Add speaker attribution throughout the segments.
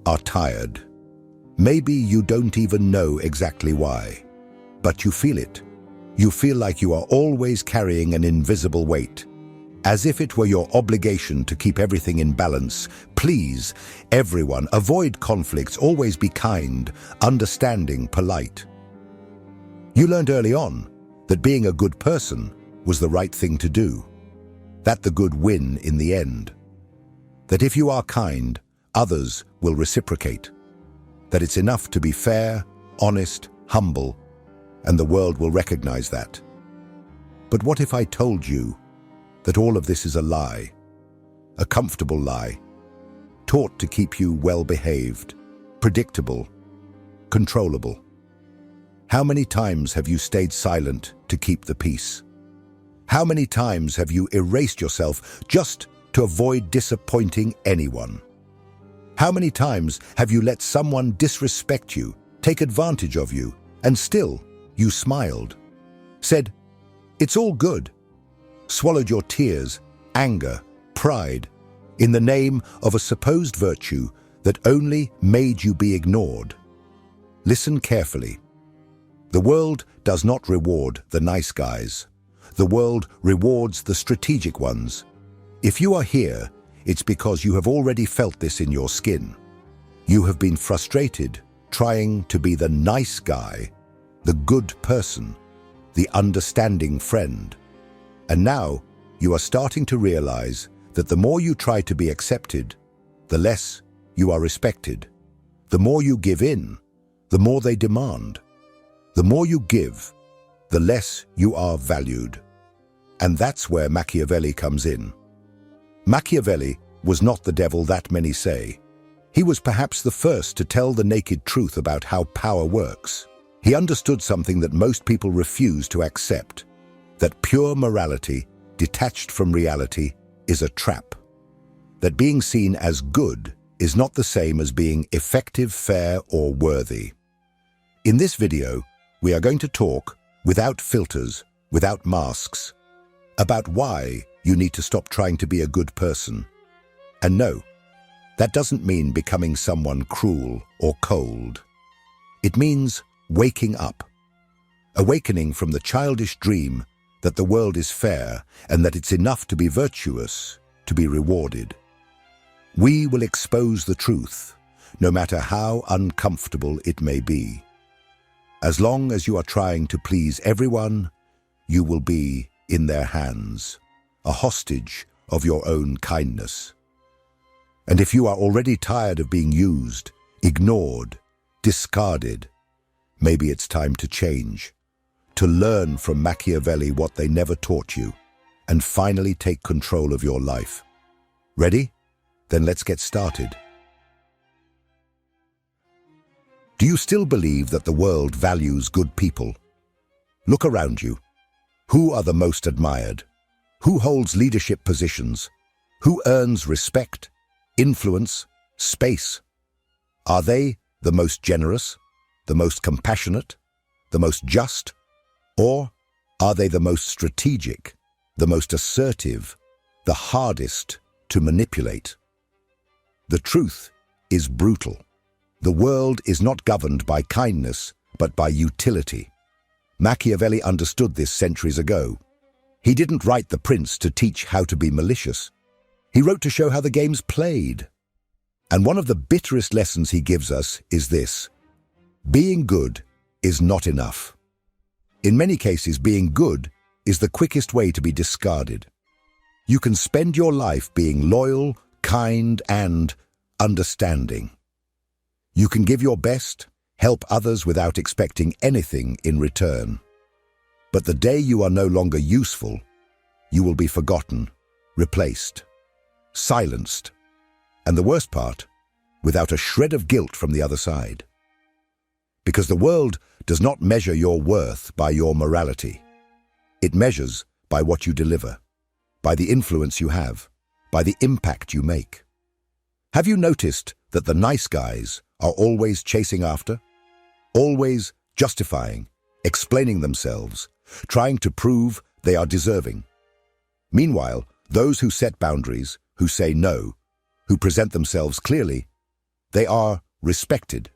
Speaker 1: are tired. Maybe you don't even know exactly why, but you feel it. You feel like you are always carrying an invisible weight, as if it were your obligation to keep everything in balance. Please, everyone, avoid conflicts, always be kind, understanding, polite. You learned early on that being a good person was the right thing to do, that the good win in the end, that if you are kind, others will reciprocate, that it's enough to be fair, honest, humble, and the world will recognize that. But what if I told you that all of this is a lie, a comfortable lie, taught to keep you well-behaved, predictable, controllable? How many times have you stayed silent to keep the peace? How many times have you erased yourself just to avoid disappointing anyone? How many times have you let someone disrespect you, take advantage of you, and still you smiled, said, "It's all good," swallowed your tears, anger, pride, in the name of a supposed virtue that only made you be ignored? Listen carefully. The world does not reward the nice guys. The world rewards the strategic ones. If you are here, it's because you have already felt this in your skin. You have been frustrated trying to be the nice guy, the good person, the understanding friend. And now you are starting to realize that the more you try to be accepted, the less you are respected. The more you give in, the more they demand. The more you give, the less you are valued. And that's where Machiavelli comes in. Machiavelli was not the devil that many say. He was perhaps the first to tell the naked truth about how power works. He understood something that most people refuse to accept, that pure morality, detached from reality, is a trap. That being seen as good is not the same as being effective, fair, or worthy. In this video, we are going to talk, without filters, without masks, about why you need to stop trying to be a good person. And no, that doesn't mean becoming someone cruel or cold. It means waking up, awakening from the childish dream that the world is fair and that it's enough to be virtuous, to be rewarded. We will expose the truth, no matter how uncomfortable it may be. As long as you are trying to please everyone, you will be in their hands, a hostage of your own kindness. And if you are already tired of being used, ignored, discarded, maybe it's time to change, to learn from Machiavelli what they never taught you, and finally take control of your life. Ready? Then let's get started. Do you still believe that the world values good people? Look around you. Who are the most admired? Who holds leadership positions? Who earns respect, influence, space? Are they the most generous, the most compassionate, the most just? Or are they the most strategic, the most assertive, the hardest to manipulate? The truth is brutal. The world is not governed by kindness, but by utility. Machiavelli understood this centuries ago. He didn't write The Prince to teach how to be malicious. He wrote to show how the game's played. And one of the bitterest lessons he gives us is this: being good is not enough. In many cases, being good is the quickest way to be discarded. You can spend your life being loyal, kind, and understanding. You can give your best, help others without expecting anything in return. But the day you are no longer useful, you will be forgotten, replaced, silenced, and the worst part, without a shred of guilt from the other side. Because the world does not measure your worth by your morality. It measures by what you deliver, by the influence you have, by the impact you make. Have you noticed that the nice guys are always chasing after, always justifying, explaining themselves, trying to prove they are deserving? Meanwhile, those who set boundaries, who say no, who present themselves clearly, They are respected.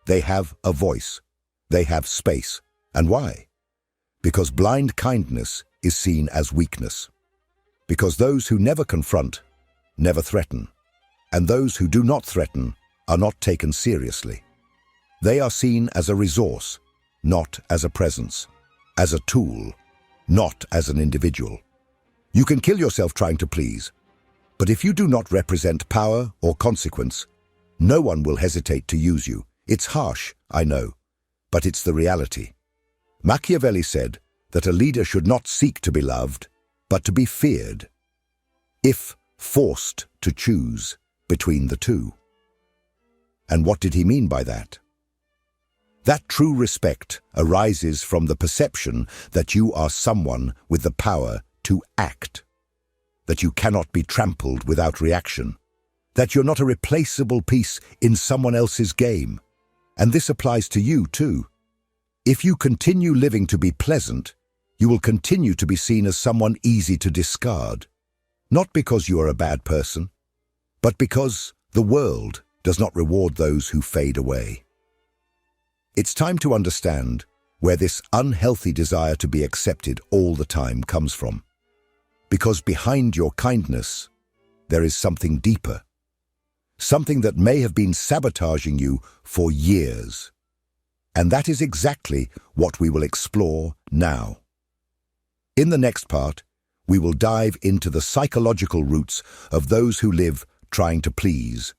Speaker 1: They have a voice. They have space. And why? Because blind kindness is seen as weakness. Because those who never confront, never threaten. And those who do not threaten are not taken seriously. They are seen as a resource, not as a presence, as a tool, not as an individual. You can kill yourself trying to please, but if you do not represent power or consequence, no one will hesitate to use you. It's harsh, I know, but it's the reality. Machiavelli said that a leader should not seek to be loved, but to be feared, if forced to choose between the two. And what did he mean by that? That true respect arises from the perception that you are someone with the power to act, that you cannot be trampled without reaction, that you're not a replaceable piece in someone else's game. And this applies to you too. If you continue living to be pleasant, you will continue to be seen as someone easy to discard, not because you are a bad person, but because the world does not reward those who fade away. It's time to understand where this unhealthy desire to be accepted all the time comes from. Because behind your kindness, there is something deeper, something that may have been sabotaging you for years. And that is exactly what we will explore now. In the next part, we will dive into the psychological roots of those who live trying to please,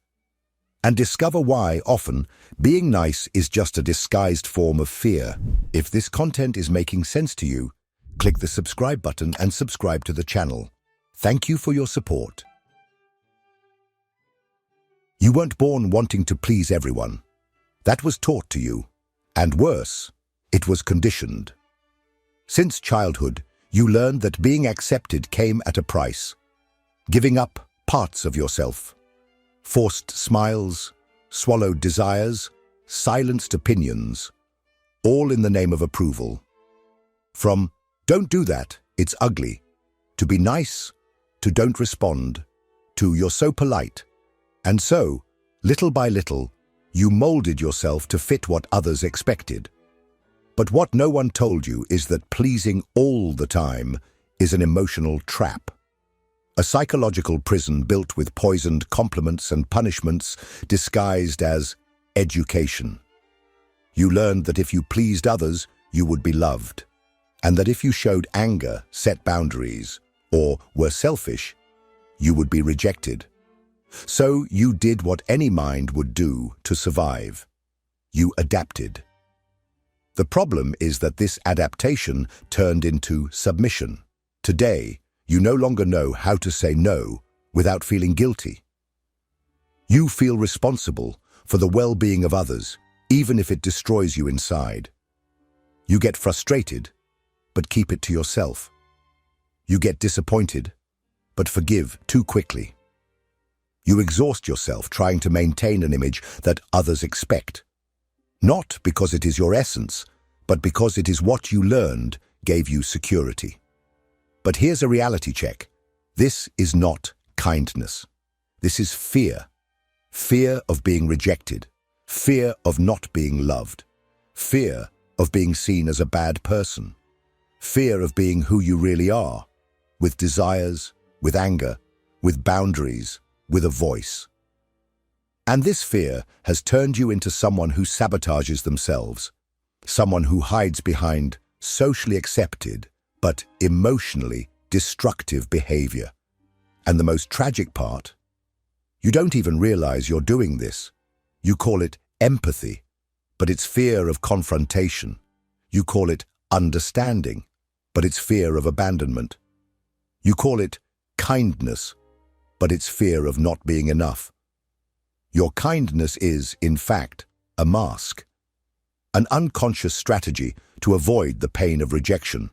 Speaker 1: and discover why often being nice is just a disguised form of fear. If this content is making sense to you, click the subscribe button and subscribe to the channel. Thank you for your support. You weren't born wanting to please everyone. That was taught to you. And worse, it was conditioned. Since childhood, you learned that being accepted came at a price. Giving up parts of yourself. Forced smiles, swallowed desires, silenced opinions, all in the name of approval. From "don't do that, it's ugly," to "be nice," to "don't respond," to "you're so polite." And so, little by little, you molded yourself to fit what others expected. But what no one told you is that pleasing all the time is an emotional trap. A psychological prison built with poisoned compliments and punishments disguised as education. You learned that if you pleased others, you would be loved, and that if you showed anger, set boundaries, or were selfish, you would be rejected. So you did what any mind would do to survive. You adapted. The problem is that this adaptation turned into submission. Today, you no longer know how to say no without feeling guilty. You feel responsible for the well-being of others, even if it destroys you inside. You get frustrated, but keep it to yourself. You get disappointed, but forgive too quickly. You exhaust yourself trying to maintain an image that others expect. Not because it is your essence, but because it is what you learned gave you security. But here's a reality check. This is not kindness. This is fear. Fear of being rejected. Fear of not being loved. Fear of being seen as a bad person. Fear of being who you really are, with desires, with anger, with boundaries, with a voice. And this fear has turned you into someone who sabotages themselves, someone who hides behind socially accepted but emotionally destructive behavior. And the most tragic part, you don't even realize you're doing this. You call it empathy, but it's fear of confrontation. You call it understanding, but it's fear of abandonment. You call it kindness, but it's fear of not being enough. Your kindness is, in fact, a mask, an unconscious strategy to avoid the pain of rejection.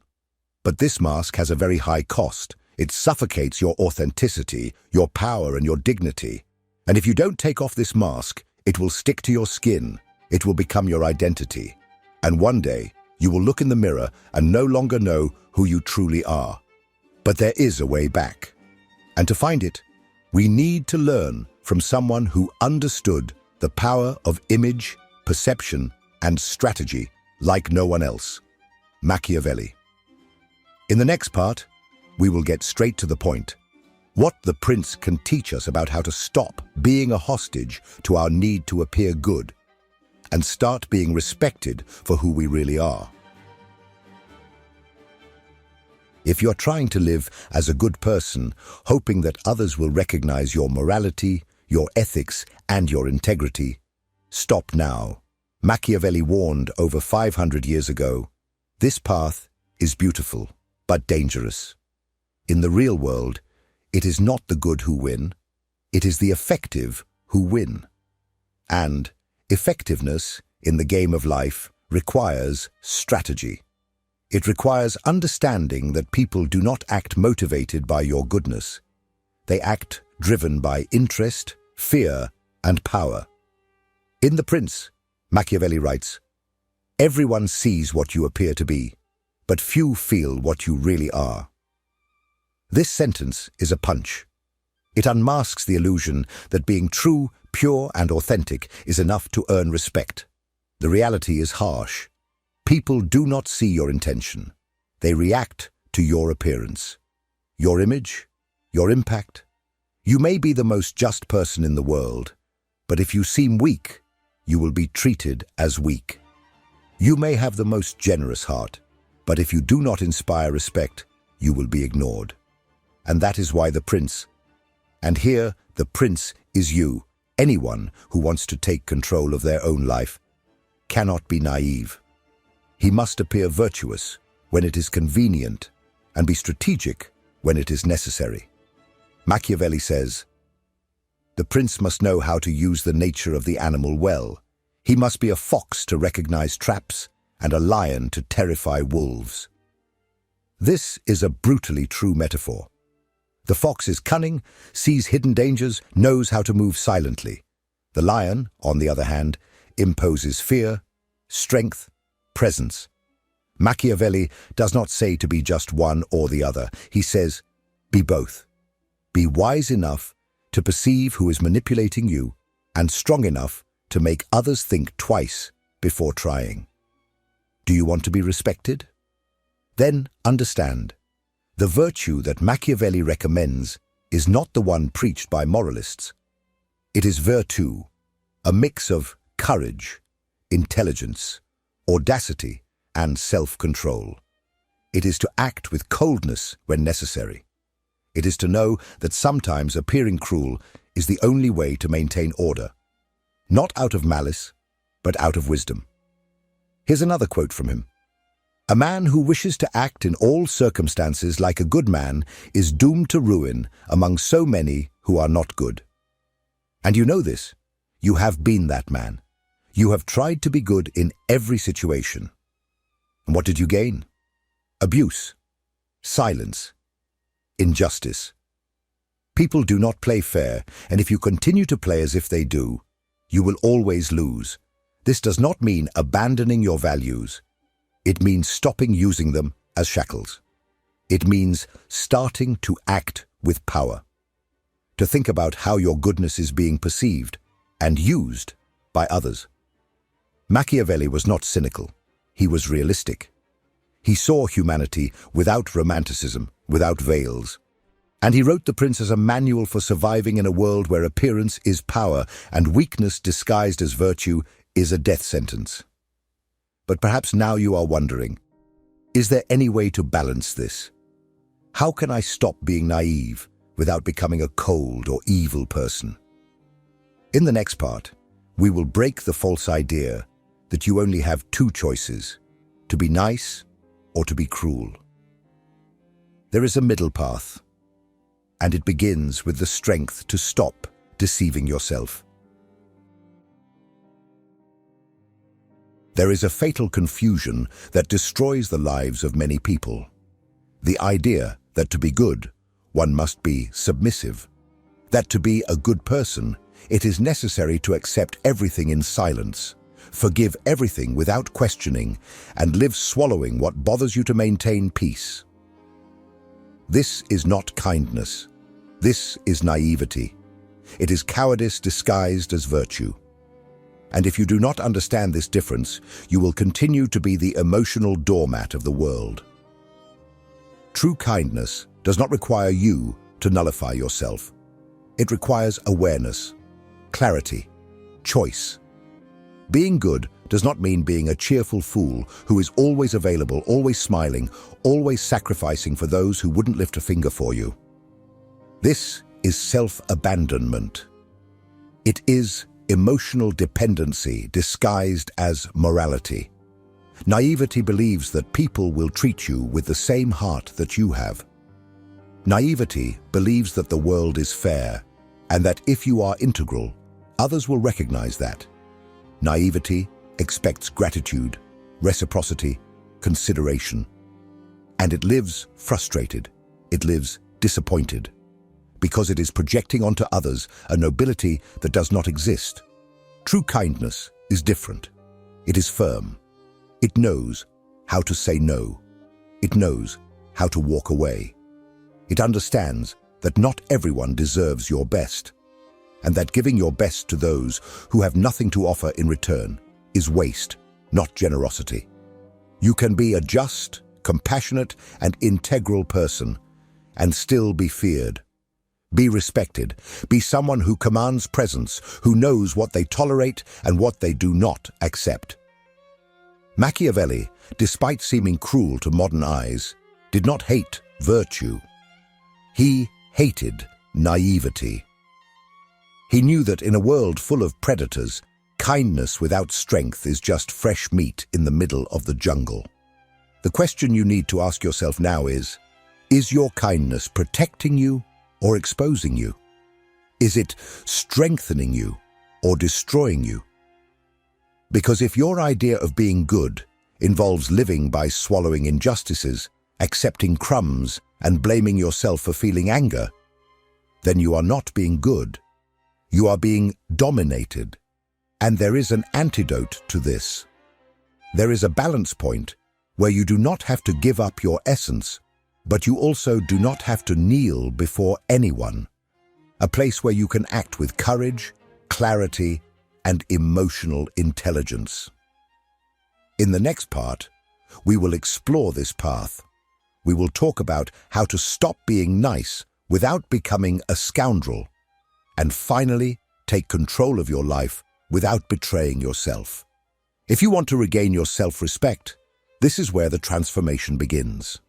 Speaker 1: But this mask has a very high cost. It suffocates your authenticity, your power, and your dignity. And if you don't take off this mask, it will stick to your skin. It will become your identity. And one day, you will look in the mirror and no longer know who you truly are. But there is a way back. And to find it, we need to learn from someone who understood The power of image, perception, and strategy like no one else. Machiavelli. In the next part, we will get straight to the point. What the prince can teach us about how to stop being a hostage to our need to appear good and start being respected for who we really are. If you're trying to live as a good person, hoping that others will recognize your morality, your ethics, and your integrity, stop now. Machiavelli warned over 500 years ago, this path is beautiful, but dangerous. In the real world, it is not the good who win, it is the effective who win. And effectiveness in the game of life requires strategy. It requires understanding that people do not act motivated by your goodness. They act driven by interest, fear, and power. In The Prince, Machiavelli writes, "Everyone sees what you appear to be, but few feel what you really are." This sentence is a punch. It unmasks the illusion that being true, pure, and authentic is enough to earn respect. The reality is harsh. People do not see your intention. They react to your appearance, your image, your impact. You may be the most just person in the world, but if you seem weak, you will be treated as weak. You may have the most generous heart, but if you do not inspire respect, you will be ignored. And that is why the prince, and here the prince is you, anyone who wants to take control of their own life, cannot be naive. He must appear virtuous when it is convenient and be strategic when it is necessary. Machiavelli says, the prince must know how to use the nature of the animal well. He must be a fox to recognize traps and a lion to terrify wolves. This is a brutally true metaphor. The fox is cunning, sees hidden dangers, knows how to move silently. The lion, on the other hand, imposes fear, strength, presence. Machiavelli does not say to be just one or the other. He says, be both. Be wise enough to perceive who is manipulating you and strong enough to make others think twice before trying. Do you want to be respected? Then understand, the virtue that Machiavelli recommends is not the one preached by moralists. It is virtue, a mix of courage, intelligence, audacity, and self-control. It is to act with coldness when necessary. It is to know that sometimes appearing cruel is the only way to maintain order, not out of malice, but out of wisdom. Here's another quote from him. A man who wishes to act in all circumstances like a good man is doomed to ruin among so many who are not good. And you know this. You have been that man. You have tried to be good in every situation. And what did you gain? Abuse, silence, injustice. People do not play fair, and if you continue to play as if they do, you will always lose. This does not mean abandoning your values. It means stopping using them as shackles. It means starting to act with power. To think about how your goodness is being perceived and used by others. Machiavelli was not cynical. He was realistic. He saw humanity without romanticism, without veils. And he wrote The Prince as a manual for surviving in a world where appearance is power and weakness disguised as virtue is a death sentence. But perhaps now you are wondering, is there any way to balance this? How can I stop being naive without becoming a cold or evil person? In the next part, we will break the false idea that you only have two choices, to be nice or to be cruel. There is a middle path, and it begins with the strength to stop deceiving yourself. There is a fatal confusion that destroys the lives of many people. The idea that to be good, one must be submissive. That to be a good person, it is necessary to accept everything in silence, forgive everything without questioning, and live swallowing what bothers you to maintain peace. This is not kindness. This is naivety. It is cowardice disguised as virtue. And if you do not understand this difference, you will continue to be the emotional doormat of the world. True kindness does not require you to nullify yourself. It requires awareness, clarity, choice. Being good does not mean being a cheerful fool who is always available, always smiling, always sacrificing for those who wouldn't lift a finger for you. This is self-abandonment. It is emotional dependency disguised as morality. Naivety believes that people will treat you with the same heart that you have. Naivety believes that the world is fair and that if you are integral, others will recognize that. Naivety expects gratitude, reciprocity, consideration. And it lives frustrated. It lives disappointed. Because it is projecting onto others a nobility that does not exist. True kindness is different. It is firm. It knows how to say no. It knows how to walk away. It understands that not everyone deserves your best, and that giving your best to those who have nothing to offer in return is waste, not generosity. You can be a just, compassionate, and integral person and still be feared. Be respected. Be someone who commands presence, who knows what they tolerate and what they do not accept. Machiavelli, despite seeming cruel to modern eyes, did not hate virtue. He hated naivety. He knew that in a world full of predators, kindness without strength is just fresh meat in the middle of the jungle. The question you need to ask yourself now is your kindness protecting you or exposing you? Is it strengthening you or destroying you? Because if your idea of being good involves living by swallowing injustices, accepting crumbs, and blaming yourself for feeling anger, then you are not being good. You are being dominated. And there is an antidote to this. There is a balance point where you do not have to give up your essence, but you also do not have to kneel before anyone. A place where you can act with courage, clarity, and emotional intelligence. In the next part, we will explore this path. We will talk about how to stop being nice without becoming a scoundrel, and finally take control of your life without betraying yourself. If you want to regain your self-respect, this is where the transformation begins.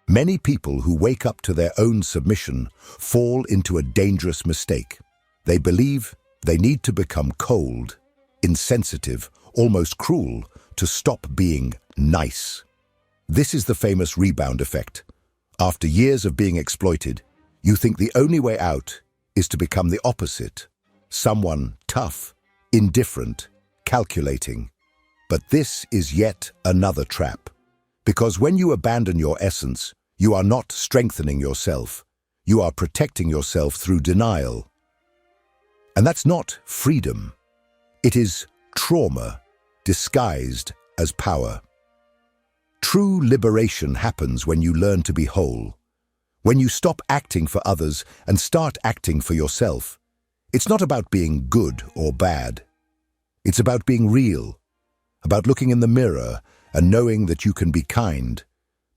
Speaker 1: Many people who wake up to their own submission fall into a dangerous mistake. They believe they need to become cold, insensitive, almost cruel to stop being nice. This is the famous rebound effect. After years of being exploited, you think the only way out is to become the opposite, someone tough, indifferent, calculating. But this is yet another trap, because when you abandon your essence, you are not strengthening yourself. You are protecting yourself through denial. And that's not freedom. It is trauma disguised as power. True liberation happens when you learn to be whole. When you stop acting for others and start acting for yourself. It's not about being good or bad. It's about being real, about looking in the mirror and knowing that you can be kind,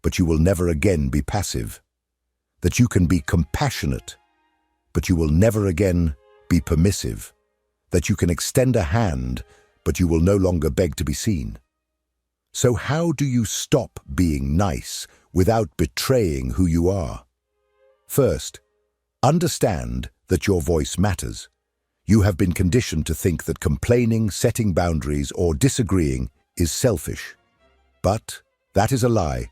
Speaker 1: but you will never again be passive. That you can be compassionate, but you will never again be permissive. That you can extend a hand, but you will no longer beg to be seen. So how do you stop being nice without betraying who you are? First, understand that your voice matters. You have been conditioned to think that complaining, setting boundaries, or disagreeing is selfish. But that is a lie.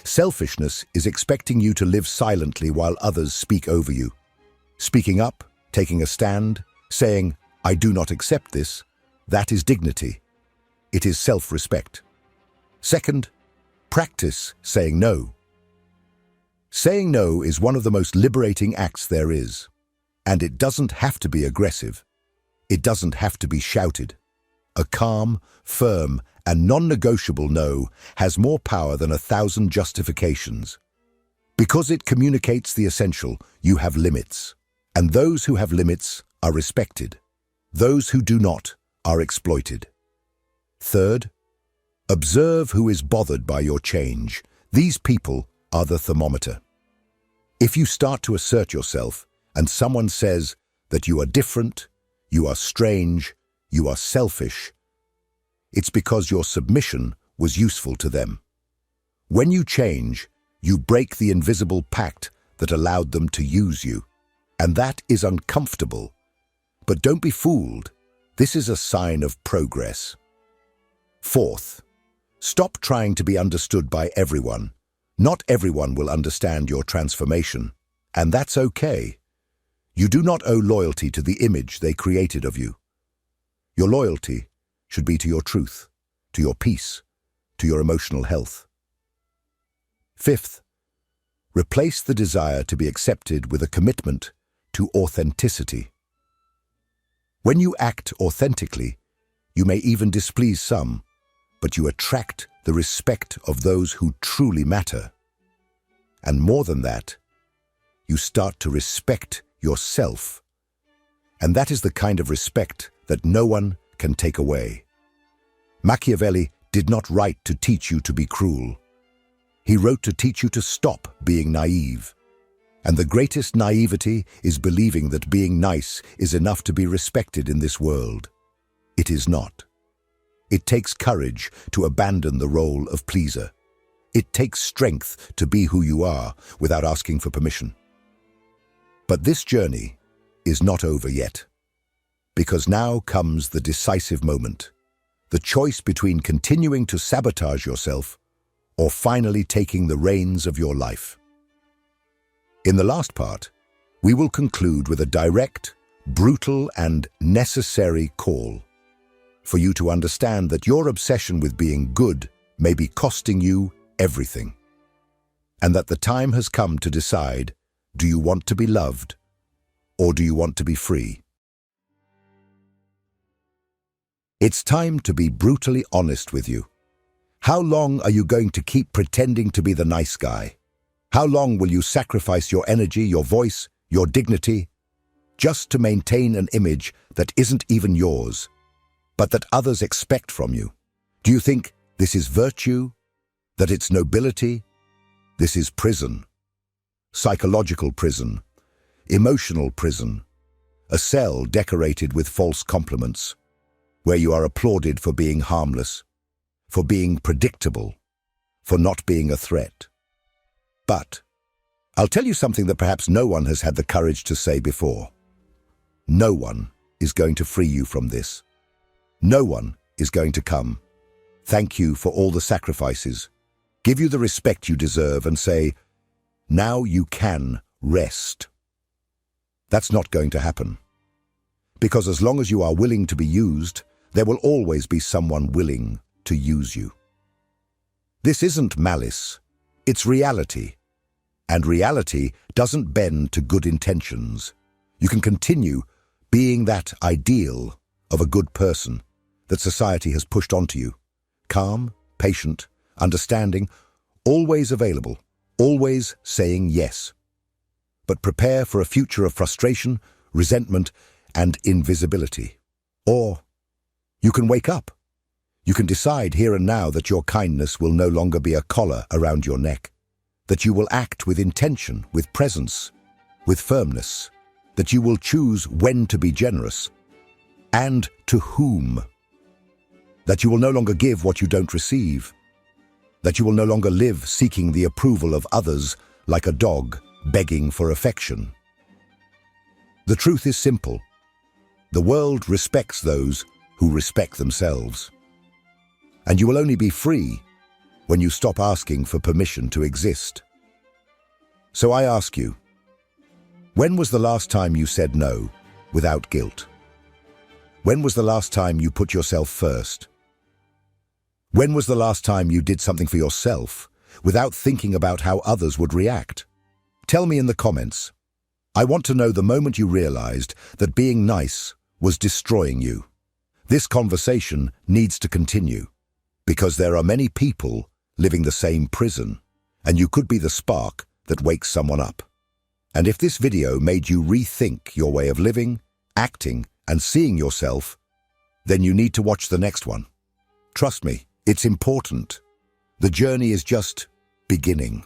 Speaker 1: Selfishness is expecting you to live silently while others speak over you. Speaking up, taking a stand, saying, "I do not accept this," that is dignity. It is self-respect. Second, practice saying no. Saying no is one of the most liberating acts there is. And it doesn't have to be aggressive. It doesn't have to be shouted. A calm, firm, and non-negotiable no has more power than 1,000 justifications. Because it communicates the essential, you have limits. And those who have limits are respected. Those who do not are exploited. Third, observe who is bothered by your change. These people are the thermometer. If you start to assert yourself and someone says that you are different, you are strange, you are selfish, it's because your submission was useful to them. When you change, you break the invisible pact that allowed them to use you. And that is uncomfortable. But don't be fooled. This is a sign of progress. Fourth, stop trying to be understood by everyone. Not everyone will understand your transformation, and that's okay. You do not owe loyalty to the image they created of you. Your loyalty should be to your truth, to your peace, to your emotional health. Fifth, replace the desire to be accepted with a commitment to authenticity. When you act authentically, you may even displease some, but you attract the respect of those who truly matter. And more than that, you start to respect yourself. And that is the kind of respect that no one can take away. Machiavelli did not write to teach you to be cruel. He wrote to teach you to stop being naive. And the greatest naivety is believing that being nice is enough to be respected in this world. It is not. It takes courage to abandon the role of pleaser. It takes strength to be who you are without asking for permission. But this journey is not over yet, because now comes the decisive moment, the choice between continuing to sabotage yourself or finally taking the reins of your life. In the last part, we will conclude with a direct, brutal, and necessary call for you to understand that your obsession with being good may be costing you everything, and that the time has come to decide, do you want to be loved or do you want to be free? It's time to be brutally honest with you. How long are you going to keep pretending to be the nice guy? How long will you sacrifice your energy, your voice, your dignity, just to maintain an image that isn't even yours, but that others expect from you? Do you think this is virtue? That it's nobility? This is prison. Psychological prison. Emotional prison. A cell decorated with false compliments, where you are applauded for being harmless, for being predictable, for not being a threat. But I'll tell you something that perhaps no one has had the courage to say before. No one is going to free you from this. No one is going to come, thank you for all the sacrifices, give you the respect you deserve, and say, now you can rest. That's not going to happen. Because as long as you are willing to be used, there will always be someone willing to use you. This isn't malice, it's reality. And reality doesn't bend to good intentions. You can continue being that ideal of a good person that society has pushed onto you. Calm, patient, understanding, always available, always saying yes. But prepare for a future of frustration, resentment, and invisibility. Or you can wake up. You can decide here and now that your kindness will no longer be a collar around your neck, that you will act with intention, with presence, with firmness, that you will choose when to be generous, and to whom, that you will no longer give what you don't receive, that you will no longer live seeking the approval of others like a dog begging for affection. The truth is simple. The world respects those who respect themselves. And you will only be free when you stop asking for permission to exist. So I ask you, when was the last time you said no without guilt? When was the last time you put yourself first? When was the last time you did something for yourself without thinking about how others would react? Tell me in the comments. I want to know the moment you realized that being nice was destroying you. This conversation needs to continue, because there are many people living the same prison, and you could be the spark that wakes someone up. And if this video made you rethink your way of living acting, and seeing yourself, then you need to watch the next one. Trust me, it's important. The journey is just beginning.